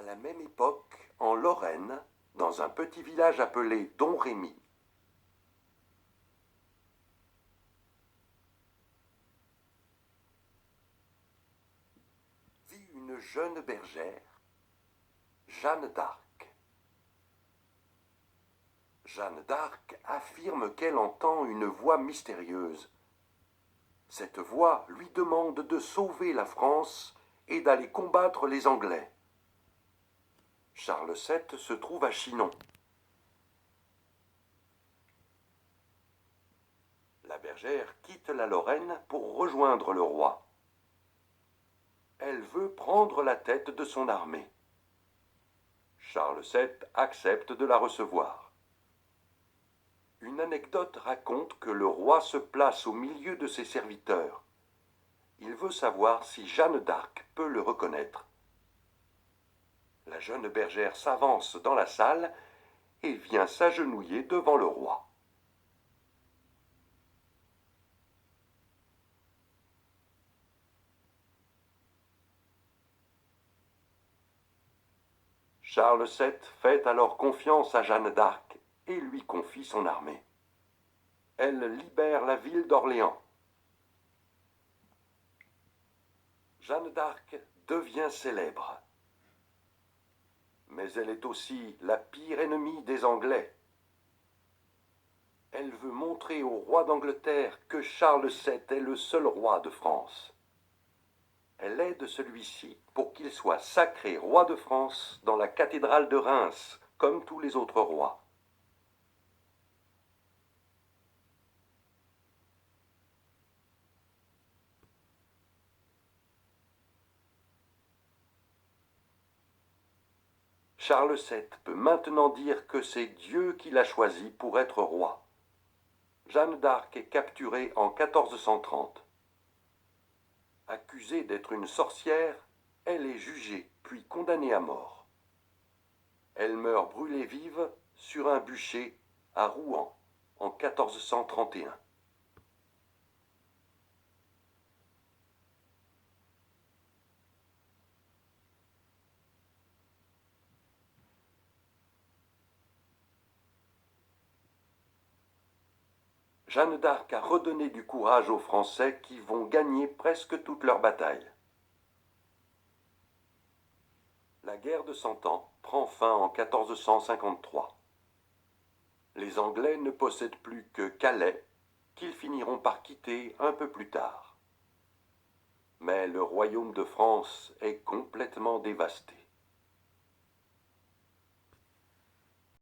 la même époque, en Lorraine, dans un petit village appelé Domrémy, vit une jeune bergère, Jeanne d'Arc. Jeanne d'Arc affirme qu'elle entend une voix mystérieuse. Cette voix lui demande de sauver la France et d'aller combattre les Anglais. Charles VII se trouve à Chinon. La bergère quitte la Lorraine pour rejoindre le roi. Elle veut prendre la tête de son armée. Charles VII accepte de la recevoir. Une anecdote raconte que le roi se place au milieu de ses serviteurs. Il veut savoir si Jeanne d'Arc peut le reconnaître. La jeune bergère s'avance dans la salle et vient s'agenouiller devant le roi. Charles VII fait alors confiance à Jeanne d'Arc et lui confie son armée. Elle libère la ville d'Orléans. Jeanne d'Arc devient célèbre. Mais elle est aussi la pire ennemie des Anglais. Elle veut montrer au roi d'Angleterre que Charles VII est le seul roi de France. Elle aide celui-ci pour qu'il soit sacré roi de France dans la cathédrale de Reims, comme tous les autres rois. Charles VII peut maintenant dire que c'est Dieu qui l'a choisi pour être roi. Jeanne d'Arc est capturée en 1430. Accusée d'être une sorcière, elle est jugée puis condamnée à mort. Elle meurt brûlée vive sur un bûcher à Rouen en 1431. Jeanne d'Arc a redonné du courage aux Français qui vont gagner presque toutes leurs batailles. La guerre de Cent Ans prend fin en 1453. Les Anglais ne possèdent plus que Calais, qu'ils finiront par quitter un peu plus tard. Mais le royaume de France est complètement dévasté.